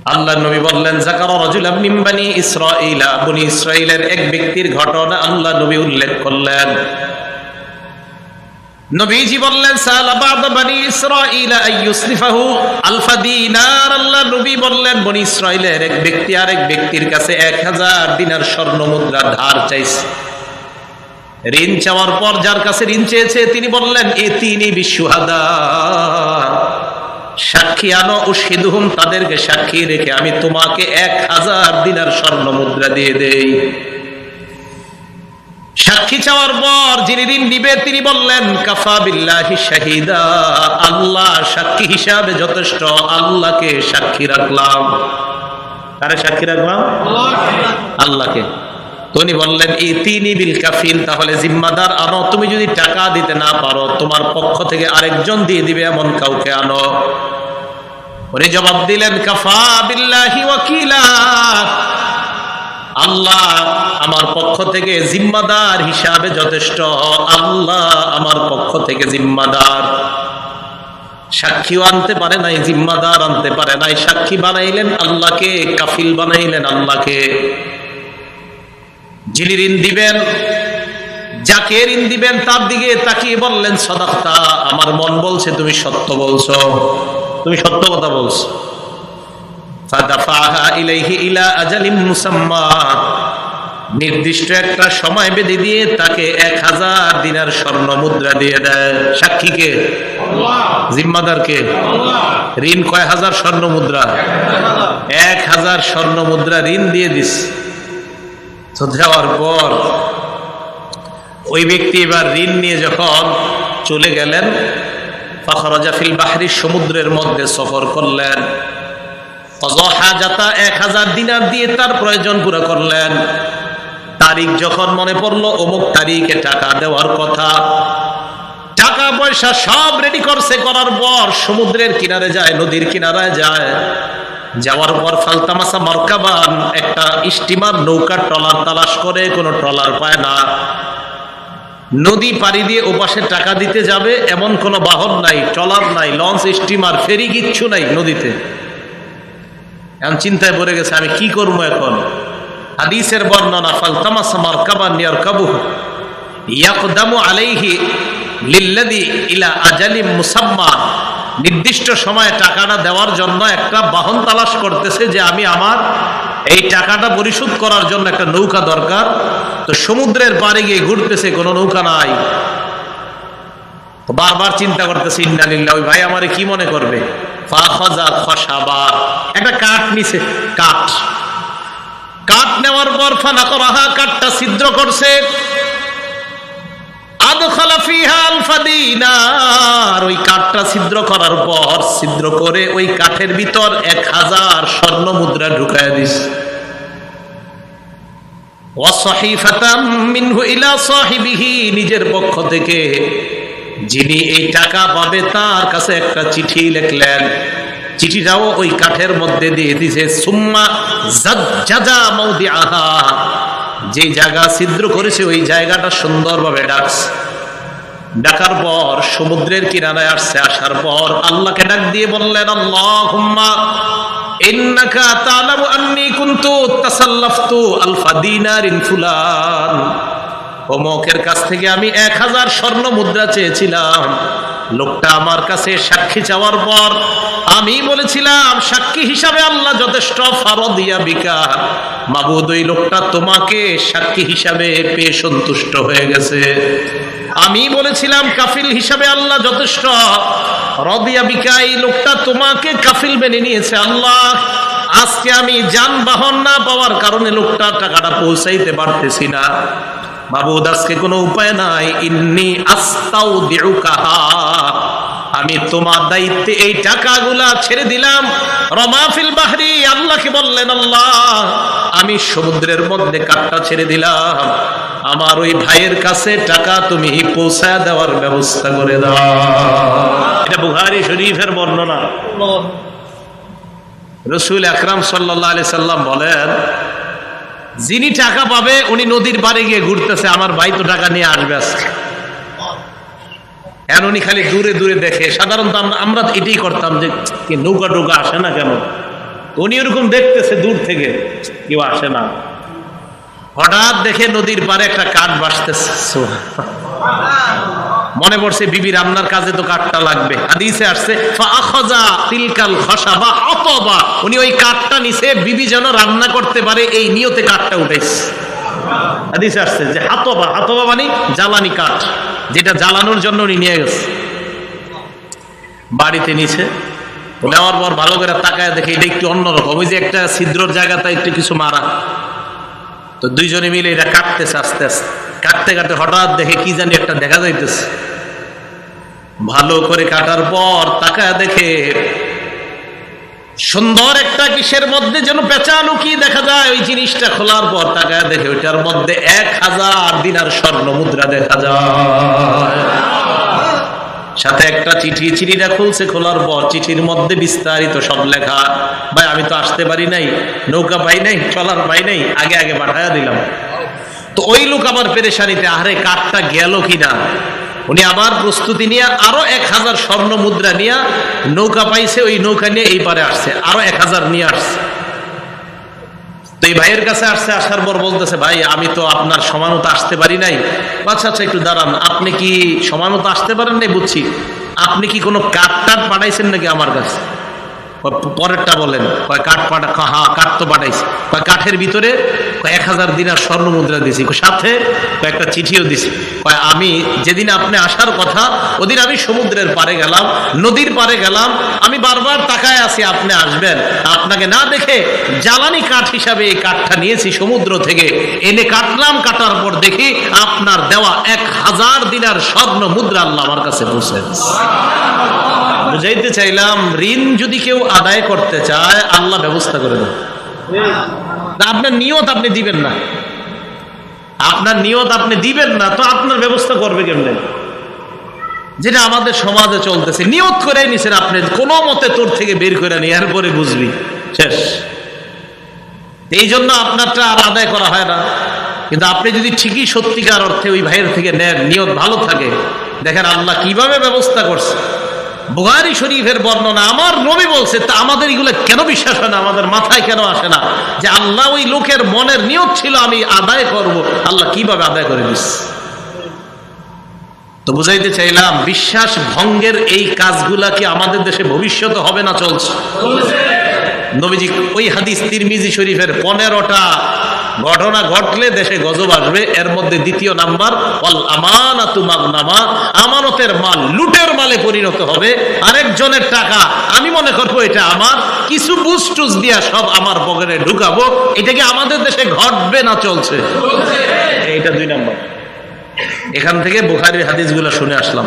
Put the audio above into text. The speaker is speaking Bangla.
আল্লাহ নবী বললেন যাকারা রাজুলাম মিন বানি ইসরাঈলা, বনি ইসরাঈলের এক ব্যক্তির ঘটনা আল্লাহ নবী উল্লেখ করলেন। নবীজি বললেন সালা বাদ বানি ইসরাঈলা আইয়ুসরিফাহু আলফা দিনার। আল্লাহ নবী বললেন বনি ইসরাঈলের এক ব্যক্তি আরেক ব্যক্তির কাছে 1000 দিনার স্বর্ণ মুদ্রা ধার চাইছে। ঋণ চাওয়ার পর যার কাছে ঋণ চেয়েছে তিনি বললেন ইতিনি বিশুহাদা, সাক্ষী আনো, উশহিদুহুম, তাদেরকে সাক্ষী রেখে আমি তোমাকে 1000 দিনার স্বর্ণ মুদ্রা দিয়ে দেই। সাক্ষী চাওয়ার পর যিনি ঋণ দিবে তিনি বললেন কাফা বিল্লাহি শাহিদা, আল্লাহ সাক্ষী হিসাবে যথেষ্ট, আল্লাহকে সাক্ষী রাখলাম। কারে সাক্ষী রাখলাম? আল্লাহকে। তিনি বললেন ইতিনি বিল কাফিল, তাহলে জিম্মাদার আনো, তুমি যদি টাকা দিতে না পারো তোমার পক্ষ থেকে আরেকজন দিয়ে দিবে এমন কাউকে আনো। উনি জবাব দিলেন কাফা বিল্লাহি ওয়াকিলা, আল্লাহ আমার পক্ষ থেকে জিম্মাদার হিসাবে যথেষ্ট, আল্লাহ আমার পক্ষ থেকে জিম্মাদার। সাক্ষীও আনতে পারে নাই, জিম্মাদার আনতে পারে নাই, সাক্ষী বানাইলেন আল্লাহকে, কাফিল বানাইলেন আল্লাহকে। যিনি ঋণ দিবেন, যাকে ঋণ দিবেন তার দিকে তাকিয়ে বললেন সাদাকতা, আমার মন বলছে তুমি সত্য বলছো, তুমি সত্য কথা বলছো। ফাদাফাহা ইলাইহি ইলা আজালিন মুসাম্মা, নির্দিষ্ট একটা সময় বেঁধে দিয়ে তাকে 1000 দিনার স্বর্ণ মুদ্রা দিয়ে দেয়। সাক্ষীকে? আল্লাহ। জিম্মাদারকে? আল্লাহ। ঋণ কয় হাজার স্বর্ণ মুদ্রা? 1000 স্বর্ণ মুদ্রা ঋণ দিয়ে দিস। তো যাওয়ার পর ওই ব্যক্তি এবার ঋণ নিয়ে যখন চলে গেলেন, ফাখরাজা ফিল বাহরি, সমুদ্রের মধ্যে সফর করলেন। 1000 দিনার দিয়ে তার প্রয়োজন পুরো করলেন। তারিখ যখন মনে পড়লো অমুক তারিখে টাকা দেওয়ার কথা, টাকা পয়সা সব রেডি করছে, করার পর সমুদ্রের কিনারে যায়, নদীর কিনারায় যায়। যাওয়ার পর ফালতামাসা মারকাবান, একটা স্টিমার নৌকা ট্রলার তালাশ করে, কোনো ট্রলার পায় না। নদী পাড়ি দিয়ে ওপাশে টাকা দিতে যাবে এমন কোনো বাহন নাই, ট্রলার নাই, লঞ্চ, স্টিমার, ফেরি, কিচ্ছু নাই নদীতে। এখন চিন্তায় পড়ে গেছে আমি কি করবো এখন। হাদিসের বর্ণনা ফালতামাসা মারকাবান ইয়ারকাবুহু ইয়াকদামু আলাইহি লিল্লাযী ইলা আজালিম মুসাম্মা, নির্দিষ্ট সময়ে টাকাটা দেওয়ার জন্য একটা বাহন তালাশ করতেছে যে আমি আমার এই টাকাটা পরিশোধ করার জন্য একটা নৌকা দরকার। তো সমুদ্রের পাড়ে গিয়ে ঘুরতেছে, কোনো নৌকা নাই। বারবার চিন্তা করতেছে ইন্না লিল্লাহ, ওই ভাই আমারে কি মনে করবে। ফাখাযা খাশাবা, একটা কাঠ নিছে, কাঠ নেওয়ার পর ফানাকরাহা, কাঠটা ছিদ্র করছে। আদখালা ফিহা আলফা দিনার, ওই কাঠটা ছিদ্র করার পর, ছিদ্র করে ওই কাঠের ভিতর 1000 স্বর্ণ মুদ্রা ঢুকায় দিস। ওয়া সাহিফাতাম মিনহু ইলা সাহিবিহি, নিজের পক্ষ থেকে যিনি এই টাকা পাবে তার কাছে একটা চিঠি লিখলেন। চিঠিটাও ওই কাঠের মধ্যে দিয়ে দিয়েছে। সুম্মা জাজ্জাজা মাউদিআহা, যে জায়গা ছিদ্র করেছে ওই জায়গাটা সুন্দরভাবে ডাকছে। ডাকার পর সমুদ্রের কিনারায় আসছে। আসার পর আল্লাহকে ডাক দিয়ে বললেন আল্লাহুম্মা ইন্নাকা তা'লামু আন্নী কুনতু তাসাল্লাফতু আলফা দিনারিন ফুলান, অমুকের কাছ থেকে আমি 1000 স্বর্ণ মুদ্রা চেয়েছিলাম। লোকটা আমার কাছে সাক্ষী চাওয়ার পর আমি বলেছিলাম সাক্ষী হিসাবে আল্লাহ যথেষ্ট। ফারদিয়া বিকা, মাবুদ ওই লোকটা তোমাকে সাক্ষী হিসাবে পেয়ে সন্তুষ্ট হয়ে গেছে। আমি বলেছিলাম কাফিল হিসাবে আল্লাহ যথেষ্ট। রদিয়া বিকা, এই লোকটা তোমাকে কাফিল মেনে নিয়েছে। আল্লাহ আজকে আমি যানবাহন না পাওয়ার কারণে লোকটার টাকাটা পৌঁছাইতে পারতেছি না। মাবুদ আজকে কোনো উপায় নাই। ইন্নী আস্তাউদিউকাহা, আমি তোমার দায়িত্বে এই টাকাগুলা ছেড়ে দিলাম। রমাফিল বাহরি, আল্লাহকে বললেন আল্লাহ আমি সমুদ্রের মধ্যে কাঠটা ছেড়ে দিলাম, আমার ওই ভাইয়ের কাছে টাকা তুমি পৌঁছায় দেওয়ার ব্যবস্থা করে দাও। এটা বুখারী শরীফের বর্ণনা। রাসূল আকরাম সাল্লাল্লাহু আলাইহি সাল্লাম বলেন যিনি টাকা পাবে উনি নদীর পাড়ে গিয়ে ঘুরতেছে, আমার ভাই তো টাকা নিয়ে আসবে আজকে। এখন উনি খালি দূরে দূরে দেখে। সাধারণত আমরা এটাই করতাম যে নৌকা টোকা আসে না কেন, উনি ওরকম দেখতেছে দূর থেকে, কেউ আসে না। হঠাৎ দেখে নদীর পারে একটা কাঠ ভাসতেছে। মনে পড়ছে বিবি রান্নার কাজে তো কাঠটা লাগবে, হাদিসে আসছে ফাআখাযা তিলকাল খাশাবা হাতাবা, উনি ওই কাঠটা নিছে বিবি যেন রান্না করতে পারে এই নিয়তে কাঠটা উঠাইছে। হাদিসে আসছে যে হাতাবা, হাতাবা মানে জ্বালানি কাঠ, যেটা জ্বালানোর জন্য উনি নিয়ে গেছে। বাড়িতে নিছে, নেওয়ার পর ভালো করে তাকায় দেখে এটা একটু অন্যরকম, ওই যে একটা ছিদ্রর জায়গাতে একটু কিছু মারা। তো দুইজনে মিলে এটা কাটতেছে, আস্তে আস্তে কাটতে কাটতে হঠাৎ দেখে কি জানি একটা দেখা যাইতেছে। ভালো করে কাটার পর তাকায় দেখে সুন্দর একটা কিসের মধ্যে যেন পেঁচানো কি দেখা যায়। ওই জিনিসটা খোলার পর তাকায় দেখে ওইটার মধ্যে 1000 দিনার স্বর্ণ মুদ্রা দেখা যায়, সাথে একটা চিঠি। চিঠিটা খুলছে, খোলার পর চিঠির মধ্যে বিস্তারিত সব লেখা। ভাই আমি তো আসতে পারি নাই, নৌকা পাই নাই, চলার পাই নাই, আগে আগে পাঠাইয়া দিলাম। তো ওই লোক আবার পেরেশানিতে, আরে কাঠটা গেল কিনা। উনি আবার প্রস্তুতি নিয়ে আরো 1000 স্বর্ণ মুদ্রা নিয়ে নৌকা পাইছে, ওই নৌকা নিয়ে এই পারে আসছে, আরো 1000 নিয়ে আসছে। তো এই ভাইয়ের কাছে আসছে, আসার পর বলতেছে ভাই আমি তো আপনার সময় মতো আসতে পারি নাই। আচ্ছা আচ্ছা একটু দাঁড়ান, আপনি কি সময় মতো আসতে পারেন নাই বুঝছি, আপনি কি কোনো কাঠ টাট পাঠাইছেন নাকি আমার কাছে? পরেরটা বলেন, কয় কাঠ পাঠা, হ্যাঁ কাঠ তো পাঠাইছি। কয় কাঠের ভিতরে 1000 দিনার স্বর্ণ মুদ্রা দিছি, সাথে একটা চিঠিও দিছি। কয় আমি যেদিন আপনি আসার কথা ওদিন আমি সমুদ্রের পারে গেলাম, নদীর পারে গেলাম, আমি বারবার তাকায় আছি আপনি আসবেন, আপনাকে না দেখে জ্বালানি কাঠ হিসাবে এই কাঠটা নিয়েছি সমুদ্র থেকে এনে কাটলাম। কাটার পর দেখি আপনার দেওয়া 1000 দিনার স্বর্ণ মুদ্রা আল্লাহ আমার কাছে পৌঁছে দিয়েছে। বুঝাইতে চাইলাম ঋণ যদি কেউ আদায় করতে চায় আল্লাহ ব্যবস্থা করে দেন। আপনার নিয়ত আপনি দিবেন না, আপনার নিয়ত আপনি দিবেন না, তো আপনার ব্যবস্থা করবে কেমনে? যেটা আমাদের সমাজে চলতেছে, নিয়ত করে নিছেন আপনি, কোনো মতে তোর থেকে বের করে নিয়ে এরপরে বুঝবি শেষ। এই জন্য আপনারটা আর আদায় করা হয় না। কিন্তু আপনি যদি ঠিকই সত্যিকার অর্থে ওই ভাইয়ের থেকে নেন, নিয়ত ভালো থাকে, দেখেন আল্লাহ কিভাবে ব্যবস্থা করছে। বুখারী শরীফের বর্ণনা, আমার নবী বলছে, তা আমাদের এগুলো কেন বিশ্বাস হয় না, আমাদের মাথায় কেন আসে না যে আল্লাহ ওই লোকের মনের নিয়ত ছিল আমি আদায় করব, আল্লাহ কিভাবে আদায় করে দিচ্ছে। তো বুঝাইতে চাইলাম বিশ্বাস ভঙ্গের এই কাজগুলা কি আমাদের দেশে ভবিষ্যতে হবে না চলছে? নবীজি ওই হাদিস তিরমিজি শরীফের 15টা ঘটনা ঘটলে দেশে গজব আসবে। এর মধ্যে দ্বিতীয় নাম্বার ওয়াল আমানাতু মাগনামা, আমানতের মাল লুটের মালে পরিণত হবে। আরেকজনের টাকা আমি মনে করবো এটা আমার, কিছু বুস্টুস দিয়া সব আমার পকেটে ঢুকাবো। এটা কি আমাদের দেশে ঘটবে না চলছে? এটা 2 নাম্বার। এখান থেকে বুখারীর হাদিসগুলো শুনে আসলাম।